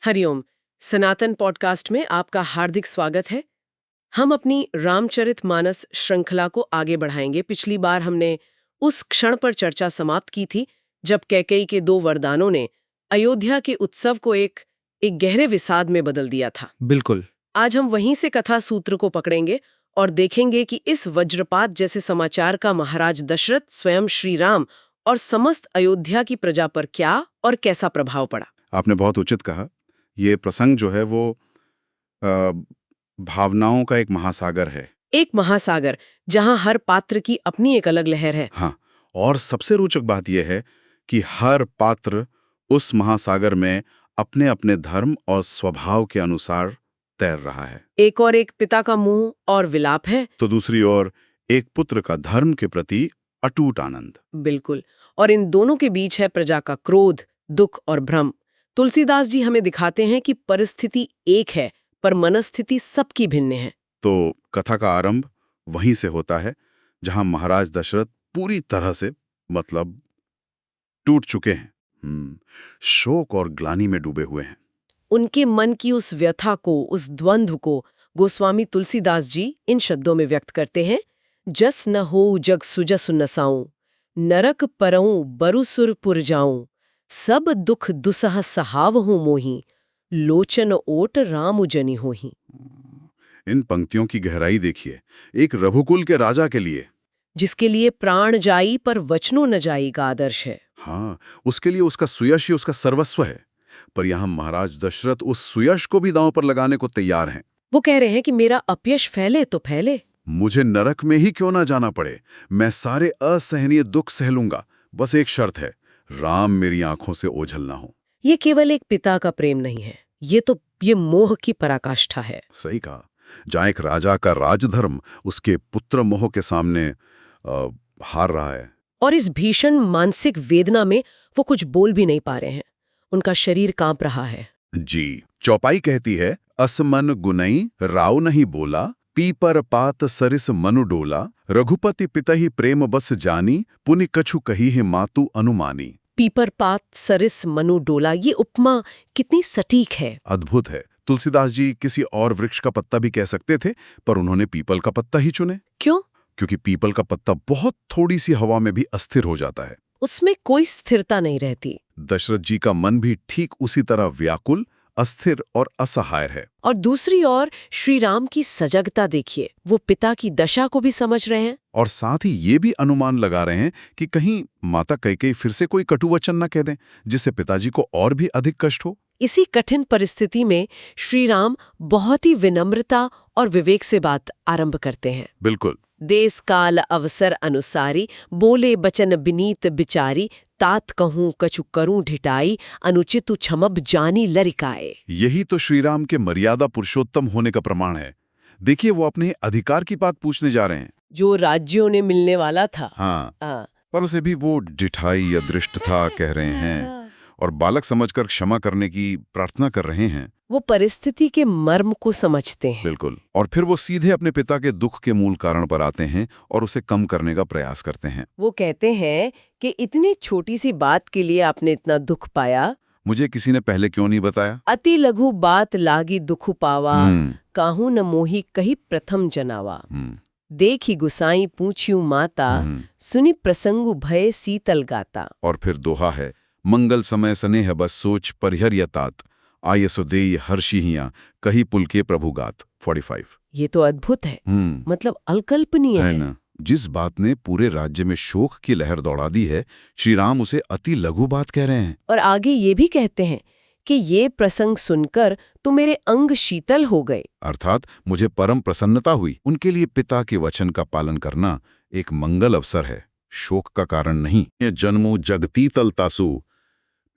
हरिओम। सनातन podcast में आपका हार्दिक स्वागत है। हम अपनी रामचरितमानस श्रृंखला को आगे बढ़ाएंगे। पिछली बार हमने उस क्षण पर चर्चा समाप्त की थी जब कैकेयी के 2 वरदानों ने अयोध्या के उत्सव को एक गहरे विषाद में बदल दिया था। बिल्कुल। आज हम वहीं से कथा सूत्र को पकड़ेंगे और देखेंगे कि इस वज्रपात जैसे समाचार का महाराज दशरथ, स्वयं श्री राम और समस्त अयोध्या की प्रजा पर क्या और कैसा प्रभाव पड़ा। आपने बहुत उचित कहा। ये प्रसंग जो है वो अ, भावनाओं का एक महासागर है। एक महासागर जहां हर पात्र की अपनी एक अलग लहर है। हाँ, और सबसे रोचक बात यह है कि हर पात्र उस महासागर में अपने अपने धर्म और स्वभाव के अनुसार तैर रहा है। एक पिता का मुंह और विलाप है। तो दूसरी ओर एक पुत्र का धर्म के प्रति अटूट आनंद। बिल्कुल। और इन दोनों के बीच है प्रजा का क्रोध, दुख और भ्रम। तुलसीदास जी हमें दिखाते हैं कि परिस्थिति एक है पर मनस्थिति सबकी भिन्न है। तो कथा का आरंभ वहीं से होता है जहां महाराज दशरथ पूरी तरह से मतलब टूट चुके हैं। शोक और ग्लानि में डूबे हुए हैं। उनके मन की उस व्यथा को, उस द्वंद्व को गोस्वामी तुलसीदास जी इन शब्दों में व्यक्त करते हैं। जस न हो जग सुजसु नसाऊं, नरक परऊं बरुसुर पुर जाऊं, सब दुख दुसह सहावहु मोही, लोचन ओट राम जनि होही। इन पंक्तियों की गहराई देखिए। एक रघुकुल के राजा के लिए, जिसके लिए प्राण जाई पर वचनों न जाई का आदर्श है। हाँ, उसके लिए उसका सुयश ही उसका सर्वस्व है। पर यहाँ महाराज दशरथ उस सुयश को भी दांव पर लगाने को तैयार हैं। वो कह रहे हैं कि मेरा अपयश फैले तो फैले, मुझे नरक में ही क्यों ना जाना पड़े, मैं सारे असहनीय दुख सह लूंगा। बस एक शर्त है, राम मेरी आंखों से ओझल ना हो। ये केवल एक पिता का प्रेम नहीं है, ये मोह की पराकाष्ठा है। सही कहा। जहाँ एक राजा का राजधर्म उसके पुत्र मोह के सामने हार रहा है। और इस भीषण मानसिक वेदना में वो कुछ बोल भी नहीं पा रहे हैं। उनका शरीर कांप रहा है। जी, चौपाई कहती है, असमन गुनई राव नहीं बोला, पीपर पात सरिस मनु डोला, रघुपति पितहि प्रेम बस जानी, पुनि कछु कही है मातु अनुमानी। पीपर पात सरिस मनु डोला, ये उपमा कितनी सटीक है। अद्भुत है। तुलसीदास जी किसी और वृक्ष का पत्ता भी कह सकते थे, पर उन्होंने पीपल का पत्ता ही चुने। क्यों? क्योंकि पीपल का पत्ता बहुत थोड़ी सी हवा में भी अस्थिर हो जाता है। उसमें कोई स्थिरता नहीं रहती। दशरथ जी का मन भी ठीक उसी तरह व्याकुल, अस्थिर और असहाय है। और दूसरी ओर श्री राम की सजगता देखिए, वो पिता की दशा को भी समझ रहे हैं। और साथ ही ये भी अनुमान लगा रहे हैं कि कहीं माता कैकेयी फिर से कोई कटु वचन न कह दें, जिससे पिताजी को और भी अधिक कष्ट हो। इसी कठिन परिस्थिति में श्री राम बहुत ही विनम्रता और विवेक से बात आरंभ करते हैं। बिल्कुल। देश काल अवसर अनुसारी, बोले बचन बिनीत बिचारी, तात कहूं कछु करूं ढिठाई, अनुचित क्षमब जानी लरिकाए। यही तो श्रीराम के मर्यादा पुरुषोत्तम होने का प्रमाण है। देखिए, वो अपने अधिकार की बात पूछने जा रहे हैं, जो राज्यों ने मिलने वाला था। हाँ। पर उसे भी वो डिठाई या दृष्टता कह रहे हैं और बालक समझकर क्षमा करने की प्रार्थना कर रहे हैं। वो परिस्थिति के मर्म को समझते हैं। बिल्कुल। और फिर वो सीधे अपने पिता के दुख के मूल कारण पर आते हैं और उसे कम करने का प्रयास करते हैं। वो कहते हैं कि इतनी छोटी सी बात के लिए आपने इतना दुख पाया, मुझे किसी ने पहले क्यों नहीं बताया। अति लघु बात लागी दुखु पावा, काहू न मोही कही प्रथम जनावा। देखी गुसाई पूछ्यू माता, सुनी प्रसंगु भय शीतल गाता। और फिर दोहा है, मंगल समय स्नेह बस सोच परिहर यतात, आय सुदेय हर्षिहियां कही पुलके प्रभुगात। 45। ये तो अद्भुत है, मतलब अकल्पनीय है ना। जिस बात ने पूरे राज्य में शोक की लहर दौड़ा दी है, श्री राम उसे अति लघु बात कह रहे हैं। और आगे ये भी कहते हैं कि ये प्रसंग सुनकर तो मेरे अंग शीतल हो गए। अर्थात मुझे परम प्रसन्नता हुई। उनके लिए पिता के वचन का पालन करना एक मंगल अवसर है, शोक का कारण नहीं। ये जन्मु जगती तलतासु,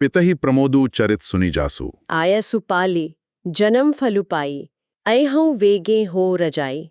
पितहि प्रमोदु चरित सुनी जासु। आयसु पाली जन्म फलु पाई, अयहं वेगे हो रजाई।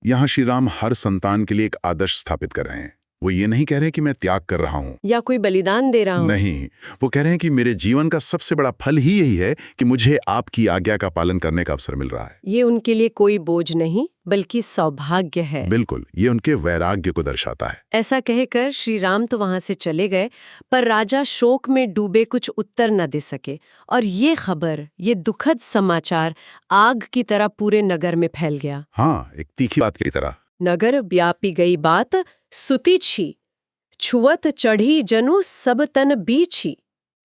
यहाँ श्री राम हर संतान के लिए एक आदर्श स्थापित कर रहे हैं। वो ये नहीं कह रहे कि मैं त्याग कर रहा हूँ, या कोई बलिदान दे रहा हूँ। नहीं, वो कह रहे हैं कि मेरे जीवन का सबसे बड़ा फल ही यही है कि मुझे आपकी आज्ञा का पालन करने का अवसर मिल रहा है। ये उनके लिए कोई बोझ नहीं बल्कि सौभाग्य है। बिल्कुल, ये उनके वैराग्य को दर्शाता है। ऐसा कहकर श्री राम तो वहां से चले गए, पर राजा शोक में डूबे कुछ उत्तर न दे सके और ये खबर, ये दुखद समाचार आग की तरह पूरे नगर में फैल गया। हाँ, एक तीखी बात की तरह। नगर व्यापी गई बात सुती छी, छुअत चढ़ी जनु सब तन बीछी,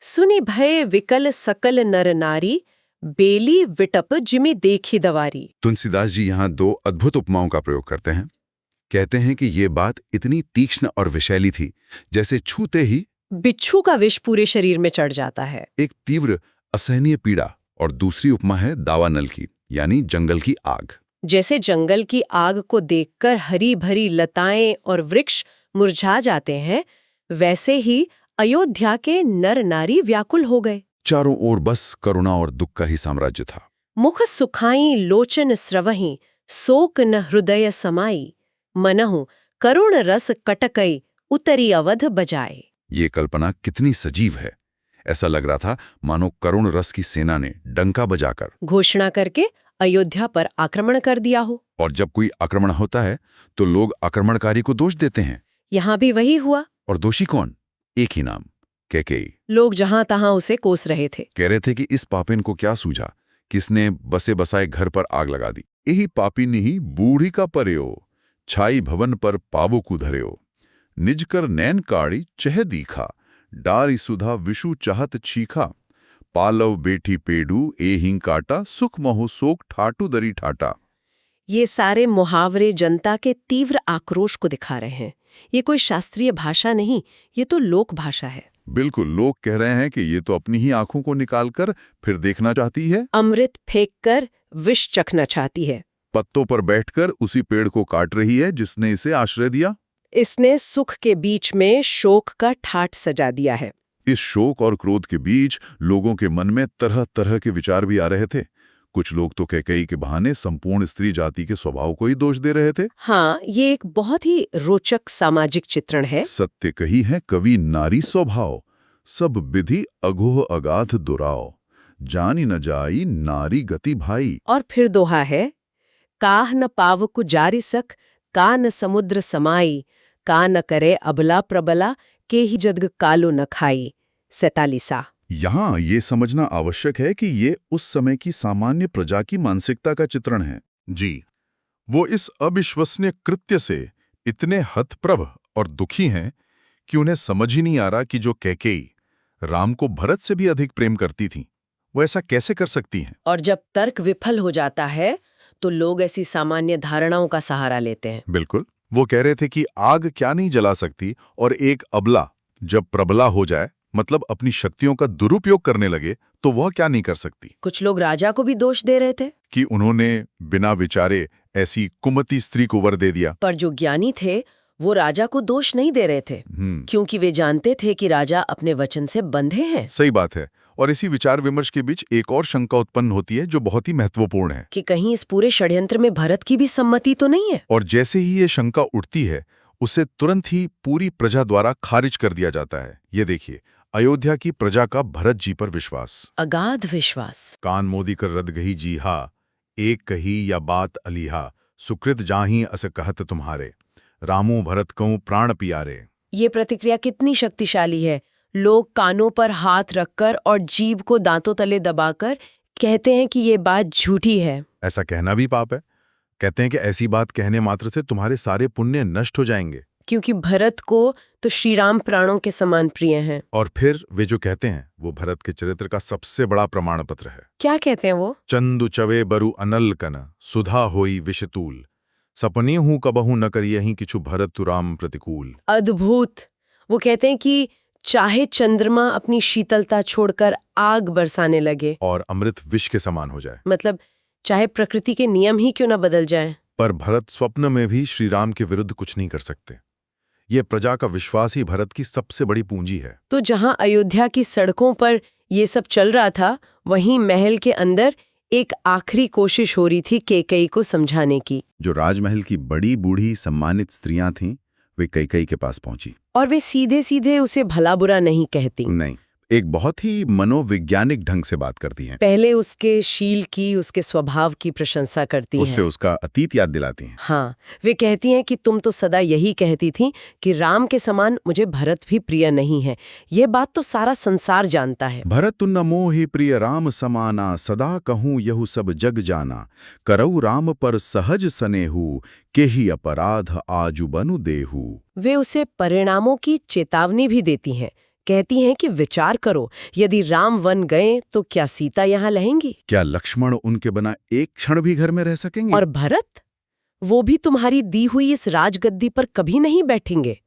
सुनि भय विकल सकल नर नारी, बेली विटप जिमि देखी दवारी। तुलसीदास जी यहाँ दो अद्भुत उपमाओं का प्रयोग करते हैं। कहते हैं कि ये बात इतनी तीक्ष्ण और विषैली थी, जैसे छूते ही बिच्छू का विष पूरे शरीर में चढ़ जाता है। एक तीव्र असहनीय पीड़ा। और दूसरी उपमा है दावानल की, यानी जंगल की आग। जैसे जंगल की आग को देखकर हरी भरी लताएं और वृक्ष मुरझा जाते हैं, वैसे ही अयोध्या के नर नारी व्याकुल हो गए। चारों ओर बस करुणा और दुख का ही साम्राज्य था। मुख सुखाई लोचन स्रवहि, शोक न हृदय समाई, मनहु करुण रस कटकई, उतरी अवध बजाए। ये कल्पना कितनी सजीव है। ऐसा लग रहा था मानो करुण रस की सेना ने डंका बजाकर घोषणा करके अयोध्या पर आक्रमण कर दिया हो। और जब कोई आक्रमण होता है तो लोग आक्रमणकारी को दोष देते हैं। यहाँ भी वही हुआ। और दोषी कौन? एक ही नाम, कैकेयी। लोग जहां तहां उसे कोस रहे थे। कह रहे थे कि इस पापिन को क्या सूझा, किसने बसे बसाए घर पर आग लगा दी। यही पापिन ही बूढ़ी का पर्यो, छाई भवन पर पावो को धर्यो, निज कर नैन काड़ी चह दीखा, डारी सुधा विषु चाहत छीखा, पालव बेटी पेडू ए हिंग काटा, सुख महो सोक ठाटू दरी ठाटा। ये सारे मुहावरे जनता के तीव्र आक्रोश को दिखा रहे हैं। ये कोई शास्त्रीय भाषा नहीं, ये तो लोक भाषा है। बिल्कुल, लोग कह रहे हैं कि ये तो अपनी ही आंखों को निकालकर फिर देखना चाहती है, अमृत फेंककर विष चखना चाहती है। पत्तों पर बैठकर उसी पेड़ को काट रही है जिसने इसे आश्रय दिया। इसने सुख के बीच में शोक का ठाठ सजा दिया है। इस शोक और क्रोध के बीच लोगों के मन में तरह तरह के विचार भी आ रहे थे। कुछ लोग तो कैकेयी के बहाने संपूर्ण स्त्री जाति के स्वभाव को ही दोष दे रहे थे। हाँ, ये एक बहुत ही रोचक सामाजिक चित्रण है। सत्य कही है कवि नारी स्वभाव, सब विधि अघोह अगाध दुराव, जानी न जाई नारी गति भाई। और फिर दोहा है, काह न पाव को जारी सक, का न समुद्र समाई, का न करे अबला प्रबला, के ही जदग कालो न खाई। 47। यहाँ ये समझना आवश्यक है कि ये उस समय की सामान्य प्रजा की मानसिकता का चित्रण है। जी, वो इस अविश्वसनीय कृत्य से इतने हतप्रभ और दुखी हैं कि उन्हें समझ ही नहीं आ रहा कि जो कैकेयी राम को भरत से भी अधिक प्रेम करती थी, वो ऐसा कैसे कर सकती हैं। और जब तर्क विफल हो जाता है तो लोग ऐसी सामान्य धारणाओं का सहारा लेते हैं। बिल्कुल, वो कह रहे थे कि आग क्या नहीं जला सकती, और एक अबला जब प्रबला हो जाए, मतलब अपनी शक्तियों का दुरुपयोग करने लगे, तो वह क्या नहीं कर सकती। कुछ लोग राजा को भी दोष दे रहे थे कि उन्होंने बिना विचारे ऐसी कुमती स्त्री को वर दे दिया। पर जो ज्ञानी थे वो राजा को दोष नहीं दे रहे थे, क्योंकि वे जानते थे कि राजा अपने वचन से बंधे हैं। सही बात है। और इसी विचार विमर्श के बीच एक और शंका उत्पन्न होती है जो बहुत ही महत्वपूर्ण है, कि कहीं इस पूरे षड्यंत्र में भरत की भी सम्मति तो नहीं है। और जैसे ही ये शंका उठती है, उसे तुरंत ही पूरी प्रजा द्वारा खारिज कर दिया जाता है। ये देखिए, अयोध्या की प्रजा का भरत जी पर विश्वास, अगाध विश्वास। कान मोदी कर रद गही जी हा, एक कही या बात अलीहा, सुकृत जाही अस कहत तुम्हारे, रामो भरत कहूं प्राण पियारे। ये प्रतिक्रिया कितनी शक्तिशाली है। लोग कानों पर हाथ रखकर और जीभ को दांतों तले दबाकर कहते हैं कि ये बात झूठी है। ऐसा कहना भी पाप है। कहते हैं कि ऐसी बात कहने मात्र से तुम्हारे सारे पुण्य नष्ट हो जाएंगे, क्योंकि भरत को तो श्री राम प्राणों के समान प्रिय हैं। और फिर वे जो कहते हैं वो भरत के चरित्र का सबसे बड़ा प्रमाण पत्र है। क्या कहते हैं वो? चंदु चवे बरु अनल कन, सुधा होई विषतूल, सपने हूं कबहू न करियहि किछु भरत राम प्रतिकूल। अद्भुत। वो कहते हैं कि चाहे चंद्रमा अपनी शीतलता छोड़कर आग बरसाने लगे और अमृत विष के समान हो जाए, मतलब चाहे प्रकृति के नियम ही क्यों न बदल जाएं, पर भरत स्वप्न में भी श्री राम के विरुद्ध कुछ नहीं कर सकते। ये प्रजा का विश्वास ही भरत की सबसे बड़ी पूंजी है। तो जहां अयोध्या की सड़कों पर ये सब चल रहा था, वहीं महल के अंदर एक आखिरी कोशिश हो रही थी कैकेयी को समझाने की। जो राजमहल की बड़ी बूढ़ी सम्मानित स्त्रियां थीं, वे कैकेयी के पास पहुंची। और वे सीधे सीधे उसे भला बुरा नहीं कहती, नहीं, एक बहुत ही मनोवैज्ञानिक ढंग से बात करती हैं। पहले उसके शील की, उसके स्वभाव की प्रशंसा करती उससे हैं। उसका अतीत याद दिलाती हैं। हाँ, वे कहती हैं कि तुम तो सदा यही कहती थी कि राम के समान मुझे भरत भी प्रिय नहीं है। ये बात तो सारा संसार जानता है। भरत न मोहि प्रिय राम समाना, सदा कहूँ यहु सब जग जाना। करऊ राम पर सहज सनेहू, केहि अपराध आजु बनु देहू। वे उसे परिणामों की चेतावनी भी देती हैं। कहती हैं कि विचार करो, यदि राम वन गए तो क्या सीता यहाँ रहेंगी? क्या लक्ष्मण उनके बिना एक क्षण भी घर में रह सकेंगे? और भरत, वो भी तुम्हारी दी हुई इस राजगद्दी पर कभी नहीं बैठेंगे।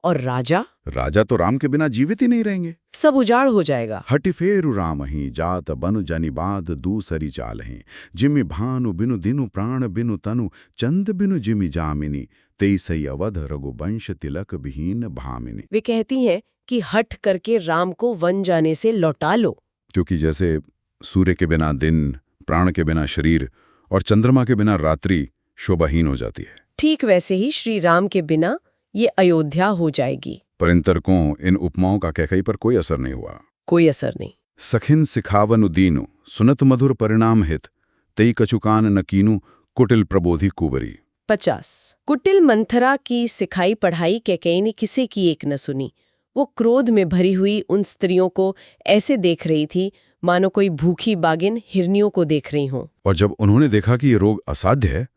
और राजा? राजा तो राम के बिना जीवित ही नहीं रहेंगे। सब उजाड़ हो जाएगा। हटि फेरु राम ही, जात बनु जनि बाध दूसरी चाल हैं। जिमि भानु बिनु दिनु प्राण बिनु तनु, चंद बिनु जिमि जामिनी। तेईसई अवध रघुवंश तिलक विहीन भामिनी। वे कहती हैं कि हट करके राम को वन जाने से लौटा लो। क्योंकि जैसे सूर्य के बिना दिन, प्राण के बिना शरीर और चंद्रमा के बिना रात्रि शोभाहीन हो जाती है, ठीक वैसे ही श्री राम के बिना ये अयोध्या हो जाएगी। पर इन तर्कों, इन उपमाओं का कैकेयी पर कोई असर नहीं हुआ। कोई असर नहीं। सखिन सिखावनु दीनु, सुनत मधुर परिणाम हित। तेई कचुकान न कीनु, कुटिल प्रबोधि कुबरी। 50। कुटिल मंथरा की सिखाई पढ़ाई कैकेयी ने किसी की एक न सुनी। वो क्रोध में भरी हुई उन स्त्रियों को ऐसे देख रही थी मानो कोई भूखी बागिन हिरनियों को देख रही हो। और जब उन्होंने देखा कि ये रोग असाध्य है,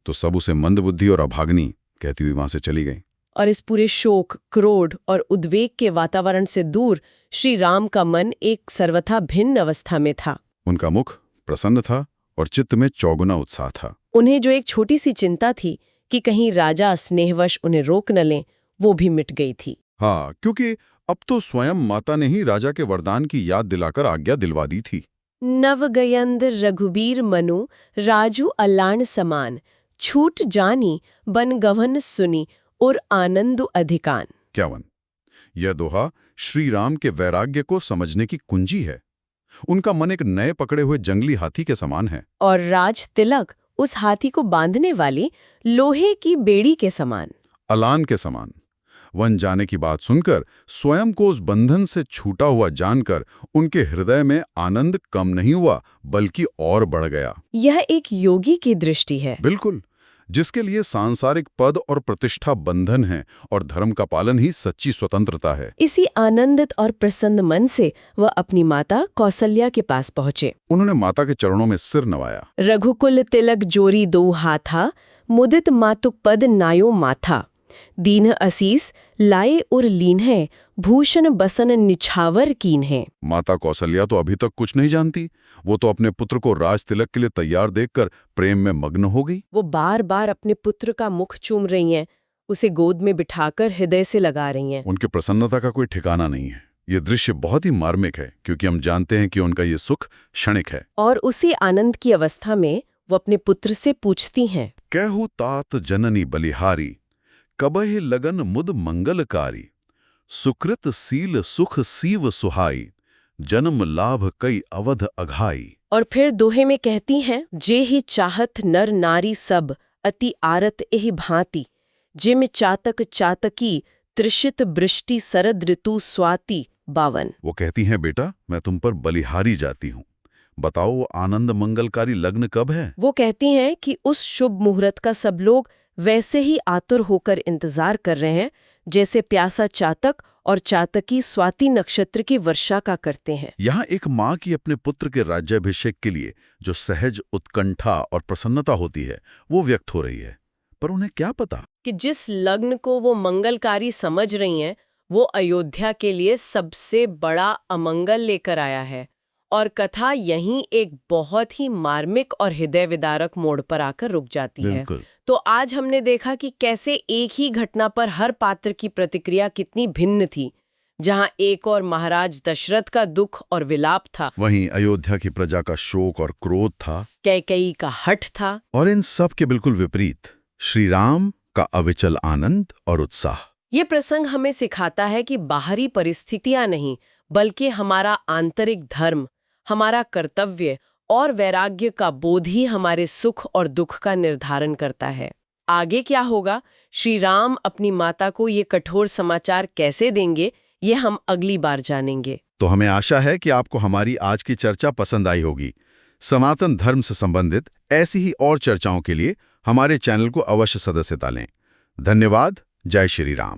तो सब उसे मंदबुद्धि और अभागनी कहती हुई वहां से चली गई। और इस पूरे शोक, क्रोध और उद्वेग के वातावरण से दूर श्री राम का मन एक सर्वथा भिन्न अवस्था में था। उनका मुख प्रसन्न था और चित्त में चौगुना उत्साह था। उन्हें जो एक छोटी सी चिंता थी कि कहीं राजा स्नेहवश उन्हें रोक न लें, वो भी मिट गई थी। हाँ, क्योंकि अब तो स्वयं माता ने ही राजा के वरदान की याद दिलाकर आज्ञा दिलवा दी थी। नवगयंद रघुबीर मनु, राजू अल्लाण समान। छूट जानी बन गवन सुनी, और आनंद अधिकान। क्या वन? यह दोहा श्री राम के वैराग्य को समझने की कुंजी है। उनका मन एक नए पकड़े हुए जंगली हाथी के समान है, और राज तिलक उस हाथी को बांधने वाली लोहे की बेड़ी के समान, अलान के समान। वन जाने की बात सुनकर, स्वयं को उस बंधन से छूटा हुआ जानकर उनके हृदय में आनंद कम नहीं हुआ, बल्कि और बढ़ गया। यह एक योगी की दृष्टि है। बिल्कुल, जिसके लिए सांसारिक पद और प्रतिष्ठा बंधन है और धर्म का पालन ही सच्ची स्वतंत्रता है। इसी आनंदित और प्रसन्न मन से वह अपनी माता कौसल्या के पास पहुंचे। उन्होंने माता के चरणों में सिर नवाया। रघुकुल तिलक जोरी दो हाथा, मुदित मातुक पद नायो माथा। दीन असीस लाए और लीन है, भूषण बसन निछावर कीन है। माता कौसल्या तो अभी तक कुछ नहीं जानती। वो तो अपने पुत्र को राज तिलक के लिए तैयार देखकर प्रेम में मग्न हो गई। वो बार बार अपने पुत्र का मुख चूम रही हैं, उसे गोद में बिठाकर हृदय से लगा रही हैं। उनकी प्रसन्नता का कोई ठिकाना नहीं है। ये दृश्य बहुत ही मार्मिक है, क्योंकि हम जानते हैं कि उनका ये सुख क्षणिक है। और उसी आनंद की अवस्था में वो अपने पुत्र से पूछती हैं, कहु तात जननी बलिहारी, कबहि लगन मुद मंगलकारी। सुकृत सील सुख सीव सुहाई, जन्म लाभ कई अवध अघाई। और फिर दोहे में कहती हैं, जे ही चाहत नर नारी सब, अति आरत एहि भांति। जिम चातक चातकी, त्रिषित बृष्टि सरद ऋतु स्वाति। 52। वो कहती हैं, बेटा मैं तुम पर बलिहारी जाती हूँ, बताओ वो आनंद मंगलकारी लग्न कब है? वो कहती हैं कि उस शुभ मुहूर्त का सब लोग वैसे ही आतुर होकर इंतजार कर रहे हैं जैसे प्यासा चातक और चातकी स्वाति नक्षत्र की वर्षा का करते हैं। यहाँ एक माँ की अपने पुत्र के राज्याभिषेक के लिए जो सहज उत्कंठा और प्रसन्नता होती है, वो व्यक्त हो रही है। पर उन्हें क्या पता कि जिस लग्न को वो मंगलकारी समझ रही हैं, वो अयोध्या के लिए सबसे बड़ा अमंगल लेकर आया है। और कथा यहीं एक बहुत ही मार्मिक और हृदय विदारक मोड़ पर आकर रुक जाती है। तो आज हमने देखा कि कैसे एक ही घटना पर हर पात्र की प्रतिक्रिया कितनी भिन्न थी। जहां एक और महाराज दशरथ का दुख और विलाप था, वहीं अयोध्या की प्रजा का शोक और क्रोध था, कैकेयी का हठ था, और इन सब के बिल्कुल विपरीत श्री राम का अविचल आनंद और उत्साह। ये प्रसंग हमें सिखाता है कि बाहरी परिस्थितियां नहीं, बल्कि हमारा आंतरिक धर्म, हमारा कर्तव्य और वैराग्य का बोध ही हमारे सुख और दुख का निर्धारण करता है। आगे क्या होगा, श्री राम अपनी माता को ये कठोर समाचार कैसे देंगे, ये हम अगली बार जानेंगे। तो हमें आशा है कि आपको हमारी आज की चर्चा पसंद आई होगी। सनातन धर्म से संबंधित ऐसी ही और चर्चाओं के लिए हमारे चैनल को अवश्य सदस्यता लें। धन्यवाद। जय श्री राम।